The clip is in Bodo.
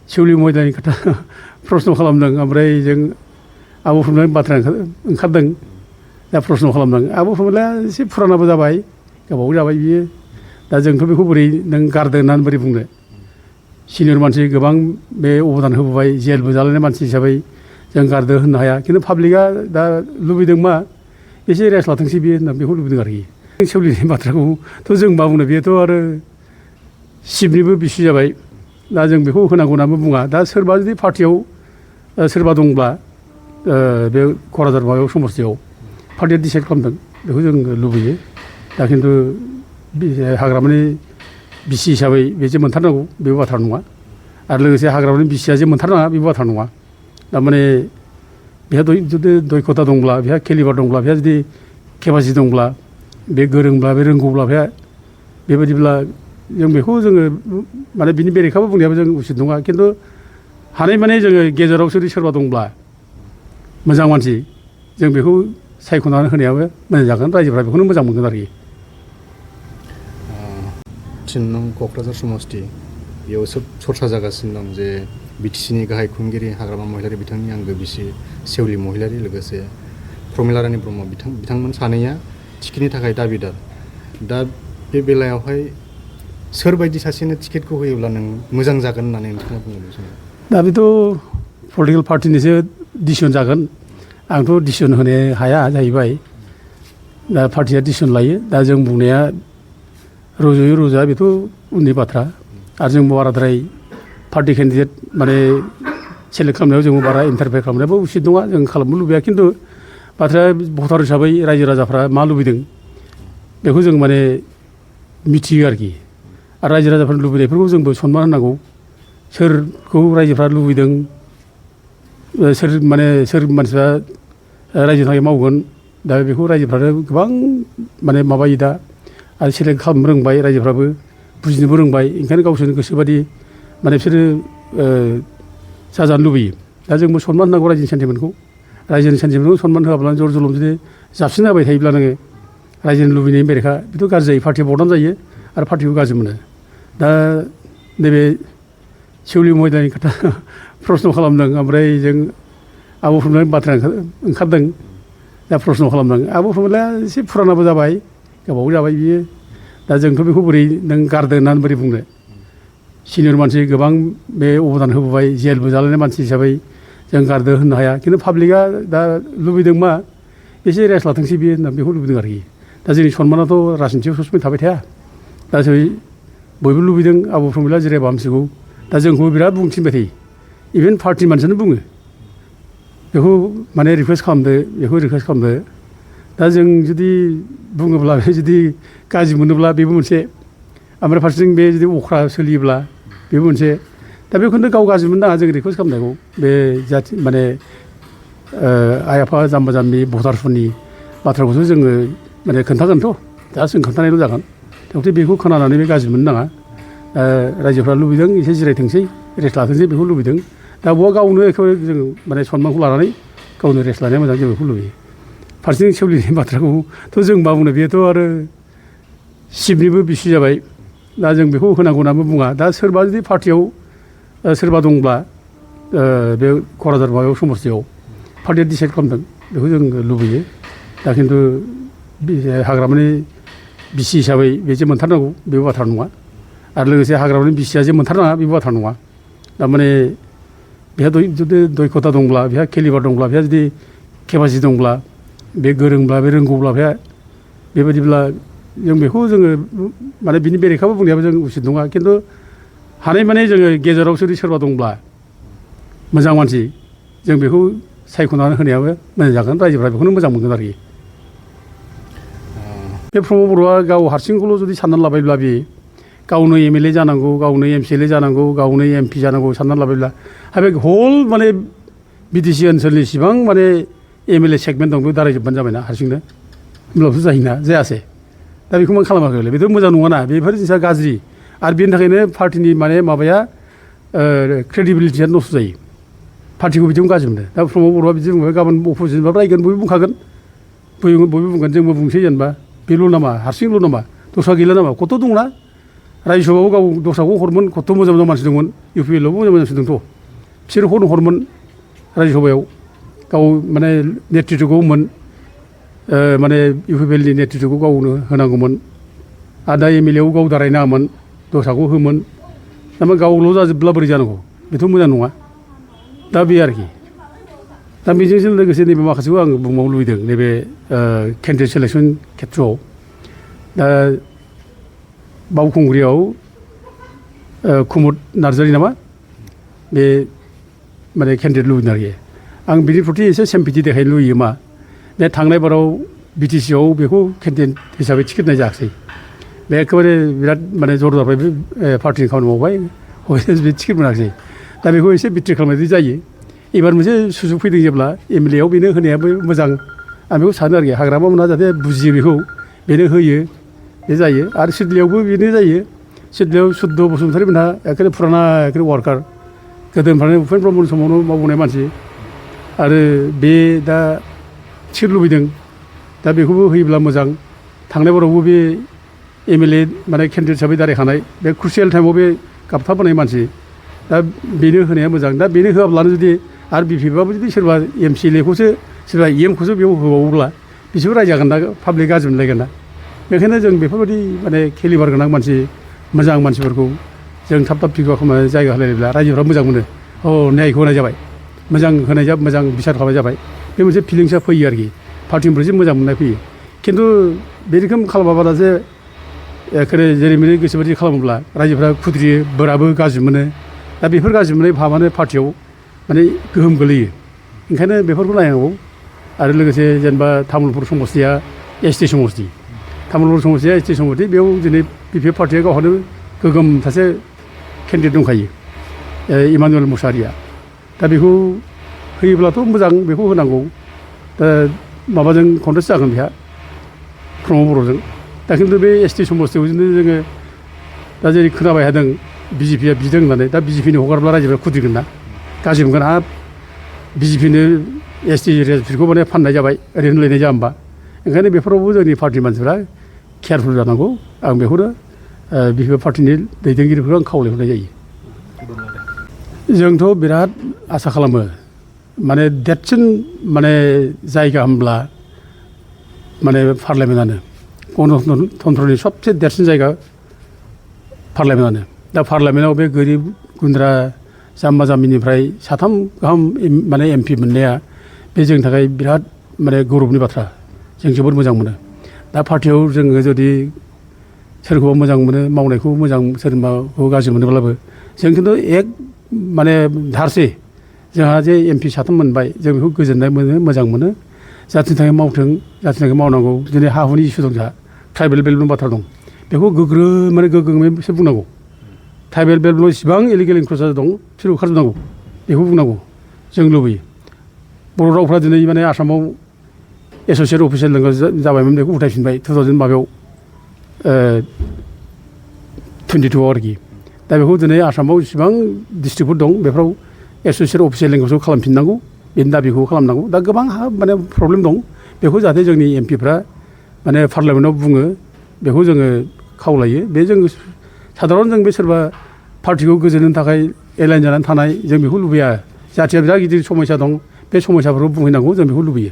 सेवलि महिलानि खोथा प्रश्न खालामदों ओमफ्राय जों आब' प्रमलानि बाथ्रा ओंखारदों दा प्रश्न खालामदों आब' प्रमलाया एसे फुरानाबो जाबाय गोबाव जाबाय बियो दा जोंथ' बेखौ बोरै नों गारदों होननानै बोरै बुंनो सिनियर मानसि गोबां बे अबदान होबोबाय जेलबो जालायनाय मानसि हिसाबै जों गारदो होननो हाया खिन्थु पाब्लिकआ दा लुबैदों मा एसे रेस्ट लाथोंसै बियो होनना बेखौ लुबैदों आरोखि सेवलिनि बाथ्राखौथ' जों मा बुंनो बेथ' आरो शिबनिबो बिसि जाबाय दा जों बेखौ होनांगौ होननानै बुङा दा सोरबा जुदि पार्टियाव सोरबा दंब्ला बे क'क्राझार माबायाव समस्थियाव पार्टिया डिसाइड खालामदों बेखौ जों लुबैयो दा खिन्थु हाग्रामानि बिसि हिसाबै बे जे मोनथारनांगौ बेबो बाथ्रा नङा आरो लोगोसे हाग्रामानि बिसिया जे मोनथारनाङा बेबो बाथ्रा नङा थारमाने बेहा जुदि दयखथा दंब्ला बेहा केलिबार दंब्ला बेहा जुदि केपासिटि दंब्ला बे गोरोंब्ला बे रोंगौब्ला बेहा बेबायदिब्ला जों बेखौ जोङो माने बिनि बेरेखाबो बुंनायाबो जों उसित नङा खिन्थु हानायमानि जोङो गेजेराव जुदि सोरबा दंब्ला मोजां मानसि जों बेखौ सायख'नानै होनायाबो मोजां जागोन रायजोफ्रा बेखौनो मोजां मोनगोन आरोखि 3 नं क'क्राझार समस्ति बेयाव सोब सरसा जागासिनो दं जे बिटिसिनि गाहाय खुंगिरि हाग्रामा महिलारि बिथांनि आंगो बिसि सेवलि महिलारि लोगोसे प्रमिला रानी ब्रह्म बिथांमोन सानैया टिकेटनि थाखाय दाबिदार दा बे बेलायावहाय सोरबायदि सासेनो टिकेटखौ होयोब्ला नों मोजां जागोन होननानै नोंथाङा बुङो बे समाव दा बेथ' पलिटिकेल पार्टिनिसो डिसिसन जागोन आंथ' डिसिसन होनो हाया जाहैबाय दा पार्टिया डिसिसन लायो दा जों बुंनाया रज'यो रज'आ बेथ' उननि बाथ्रा आरो जों बाराद्राय पार्टि केन्डिडेट माने सेलेक्ट खालामनायाव जों बारा इन्टारफेयार खालामनायाबो उचित नङा जों खालामनो लुबैया खिन्थु बाथ्राया भटार हिसाबै रायजो राजाफ्रा मा लुबैदों बेखौ जों माने मिथियो आरोखि आरो रायजो राजाफोरनि लुबैनायफोरखौ जोंबो सनमान होनांगौ सोरखौ रायजोफ्रा लुबैदों सोर मानसिफ्रा रायजोनि थाखाय मावगोन दा बेखौ रायजोफ्रानो गोबां माने माबायो दा आरो सेलेक्ट खालामनो रोंबाय रायजोफ्राबो बुजिनोबो रोंबाय ओंखायनो गावसोरनि गोसोबादि माने बिसोरो जाजानो लुबैयो दा जोंबो सनमान होनांगौ रायजोनि सेन्टिमेन्टखौ रायजोनि सेन्टिमेन्टखौ सनमान होआब्ला जर जलम जुदि जाबसिन होबाय थायोब्ला नोङो रायजोनि लुबैनायनि बेरेखा बेथ' गाज्रि जायो पार्टिया बदनाम जायो आरो पार्टिखौ गाज्रि मोनो दा नैबे सेवलि महिलानि खोथा प्रश्न खालामदों ओमफ्राय जों आब' प्रमलानि बाथ्रा ओंखारदों दा प्रश्न खालामदों आब' प्रमलाया एसे फुरानाबो जाबाय गोबाव जाबाय बियो दा जोंथ' बेखौ बोरै नों गारदों होननानै बोरै बुंनो सिनियर मानसि गोबां बे अबदान होबोबाय जेलबो जालायनाय मानसि हिसाबै जों गारदो होननो हाया खिन्थु पाब्लिकआ दा लुबैदों मा एसे रेस्ट लाथोंसै बियो होनना बेखौ लुबैदों आरोखि दा जोंनि सनमानाथ' राजनितियाव सबसमाय थाबाय थाया दा बयबो लुबैदों आब' प्रमला जिरायबा हामसिगौ दा जोंखौ बिराद बुंथिनबाय थायो इभेन पार्टि मानसियानो बुङो बेखौ माने रिकुवेस्ट खालामदो दा जों जुदि बुङोब्ला जुदि गाज्रि मोनोब्ला बेबो मोनसे ओमफ्राय फारसेथिं बे जुदि अख्रा सोलियोब्ला बेबो मोनसे दा बेखौनो गाव गाज्रि मोननो नाङा जों रिकुवेस्ट खालामनायखौ बे जाथि माने आइ आफा जाम्बा जाम्बि भटारफोरनि बाथ्राखौसो जोङो माने खोन्थागोनथ' दा जों खोन्थानायल' जागोन थेवबो बेखौ खोनानानै बे गाज्रि मोननो नाङा रायजोफ्रा लुबैदों एसे जिरायथोंसै रेस्ट लाथोंसै बेखौ लुबैदों दा बहा गावनो बेखौ जों माने सनमानखौ लानानै गावनो रेस्ट लानाया मोजां जों बेखौ लुबैयो फारसेथिं सेवलिनि बाथ्राखौथ' जों मा बुंनो बेथ' आरो शिबनिबो बिसि जाबाय दा जों बेखौ होनांगौ होननानै बुङा दा सोरबा जुदि पार्टियाव सोरबा दंब्ला बे क'क्राझार माबायाव समस्थियाव पार्टिया डिसाइड खालामदों बेखौ जों लुबैयो दा खिन्थु हाग्रामानि बिसि हिसाबै बे जे मोनथारनांगौ बेबो बाथ्रा नङा आरो लोगोसे हाग्रामानि बिसिया जे मोनथारनाङा बेबो बाथ्रा नङा थारमाने बेहा जुदि दयखथा दंब्ला बेहा केलिबार दंब्ला बेहा जुदि केपासिटि दंब्ला बे गोरोंब्ला बे रोंगौब्ला बेहा बेबायदिब्ला जों बेखौ जोङो माने बिनि बेरेखाबो बुंनायाबो जों उसित नङा खिन्थु हानायमानि जोङो गेजेराव जुदि सोरबा दंब्ला मोजां मानसि जों बेखौ सायख'नानै होनायाबो मोजां जागोन रायजोफ्रा बेखौनो मोजां मोनगोन आरोखि बे प्रमद बर'आ गाव हारसिंखौल' जुदि साननानै लाबायब्ला बे गावनो एमएलए जानांगौ गावनो एमसिएलए जानांगौ गावनो एमपि जानांगौ साननानै लाबायब्ला बे हल माने बिटिसि ओनसोलनि इसिबां माने एमएलए सेगमेन्ट दं बेखौ दारायजोबबानो जाबायना हारसिंनो होमब्लाबोथ' जायोना जायासै दा बेखौ मा खालामाखै बेथ' मोजां नङाना बेफोर जिनिसा गाज्रि आरो बेनि थाखायनो पार्टिनि माने माबाया क्रेडिबिलिटिया नस्थ' जायो पार्टिखौ बिदिखौ गाज्रि मोनो दा प्रमद बर'आ बिदि बुंबाय गाबोन अप'जिसनबा रायगोन बयबो बुंखागोन बयबो बुंगोन जोंबो बुंसै जेनेबा बेल' नामा हारसिंल' नामा दस्रा गैला नामा कत' दंना रायजोसभायाव गाव दस्राखौ हरोमोन खथ' मोजां मोजां मानसि दंमोन UPLआवबो मोजां मानसि दंथ' बिसोर हरोमोन रायजोसभायाव गाव माने नेतृत्वखौ होमोन माने UPLनि नेतृत्वखौ गावनो होनांगौमोन आरो दा MLA आव गाव दाराय नाङामोन दस्राखौ होमोन थारमाने गावल' जाजोबब्ला बोरै जानांगौ बेथ' मोजां नङा दा बे आरोखि दा बेजों लोगोसे नैबे माखासेखौ आं बुंबावनो लुबैदों नैबे केन्डिडेट सिलेक्सन खेथ्रआव दा बावखुंग्रियाव कुमुद नार्जारि नामा बे माने केन्डिडेट लुबैदों आरोखि आं बिनि प्रति एसे सिम्पेथि देखायनो लुबैयो मा बे थांनाय बाराव BTC आव बेखौ केन्डिडेट हिसाबै टिकेट होनाय जायाखिसै बे एखेबारे बिराद माने जरदारबाय बे पार्टिनि खामानि मावबाय हयथ' बे टिकेट मोनाखिसै दा बेखौ एसे बिट्रि खालामनाय जायो एबार मोनसे सुजुग फैदों जेब्ला MLA आव बेनो होनायाबो मोजां आं बेखौ सानो आरोखि हाग्रामा मोना जाहाथे बुजियो बेखौ बेनो होयो बे जायो आरो सिडलियावबो बेनो जायो सिडलियाव सुद्द बसुमतारी मोनहा एखेबारे फुराना एखेबारे वार्कार गोदोनिफ्रायनो उपेन्द्र ब्रह्मनि समावनो मावबोनाय मानसि आरो बे दा टिकेट लुबैदों दा बेखौबो होयोब्ला मोजां थांनाय बारावबो बे MLA माने केन्डिडेट हिसाबै दारायखानाय बे क्रुसियेल टाइमाव बे गाबथाबोनाय मानसि दा बेनो होनाया मोजां दा बेनो होआब्लानो जुदि आरो BPP बाबो जुदि सोरबा MCLA खौसो सोरबा EM खौसो बेयाव होबावोब्ला बिसोरबो रायजागोन ना पाब्लिक गाज्रि मोनलायगोन ना बेखायनो जों बेफोरबायदि माने केलिबार गोनां मानसि मोजां मानसिफोरखौ जों थाब थाब फिगुवा खालामनानै जायगा होलायोब्ला रायजोफ्रा मोजां मोनो न्यायखौ होनाय जाबाय मोजां होनाय मोजां बिसार खालामनाय जाबाय बे मोनसे फिलिंसा फैयो आरोखि पार्टिनिफ्रायसो मोजां मोननाय फैयो खिन्थु बे रोखोम खालामाबाला जे एखेबारे जेरैबायदि गोसोबायदि खालामोब्ला रायजोफ्रा खुद्रियो बोराबो गाज्रि मोनो दा बेफोर गाज्रि मोननाय भाबानो पार्टियाव माने गोहोम गोलैयो ओंखायनो बेफोरखौ नायनांगौ आरो लोगोसे जेनेबा तामुलपुर समस्तिया ST समस्ति तामुलपुर समस्तिया ST समस्ति बेयाव दिनै BPP पार्टिया गावहानो गोगोम सासे केन्डिडेट दंखायो इमानुवेल मुसाहारिया दा बेखौ होयोब्लाथ' मोजां बेखौ होनांगौ दा माबाजों कन्टेस्ट जागोन बेहा प्रमद बर'जों दा खिन्थु बे ST समस्तियाव जोङो दा जेरै खोनाबाय थादों BJPया बिदों होननानै दा BJPनो हगारब्ला रायजोफ्रा खुद्रिगोन ना गाज्रि मोनगोन हाब BJPनो ST रेजिस्ट्रिखौ माने फाननाय जाबाय ओरैनो लायनाय जाया होमबा ओंखायनो बेफोरावबो जोंनि पार्टिनि मानसिफ्रा केयारफुल जानांगौ आं बेखौनो BJP पार्टिनि दैदेनगिरिफोरखौ आं खावलायहरनाय जायो जोंथ' बिराद आसा खालामो माने देरसिन माने जायगा होनब्ला माने पार्लामेन्टआनो गणतन्त्रनि सबसे देरसिन जायगा पार्लामेन्टआनो दा पार्लामेन्टआव बे गोरिब गुन्द्रा जाम्बा जाम्बिनिफ्राय साथाम गाहाम माने MP मोननाया बे जोंनि थाखाय बिराद माने गौरबनि बाथ्रा जों जोबोद मोजां मोनो दा पार्टियाव जोङो जुदि सोरखौबा मोजां मोनो मावनायखौ मोजां सोरबाखौ गाज्रि मोनोब्लाबो जों खिन्थु एक माने धारसे जोंहा जे MP साथाम मोनबाय जों बेखौ गोजोननाय मोनो मोजां मोनो जातिनि थाखाय मावथों जातिनि थाखाय मावनांगौ दिनै हा हुनि इसु दं जोंहा ट्राइबेल बेल्टनि बाथ्रा दं बेखौ गोग्गोमैसो बुंनांगौ ट्राइबेल बेल्टआव इसिबां इलिगेल इनक्रोचार दं बिसोर ओंखारजोबनांगौ बेखौ बुंनांगौ जों लुबैयो बर' रावफ्रा दिनै माने आसामाव एस'सियेट अफिसियेल लेंगुवेज जाबायमोन बेखौ उथायफिनबाय 2000 माबायाव 22 आरोखि दा बेखौ दिनै आसामाव इसिबां डिस्ट्रिक्टफोर दं बेफोराव एस'सियेट अफिसियेल लेंगुवेजखौ खालामफिननांगौ बेनि दाबिखौ खालामनांगौ दा गोबां माने प्रब्लेम दं बेखौ जाहाथे जोंनि MPफ्रा माने पार्लामेन्टआव बुङो बेखौ जोङो खावलायो बे जों साधारन जों बे सोरबा पार्टिखौ गोजोननो थाखाय एलाइन जानानै थानाय जों बेखौ लुबैया जाथिया बिराद गिदिर समस्या दं बे समस्याफोरखौ बुंहैनांगौ जों बेखौ लुबैयो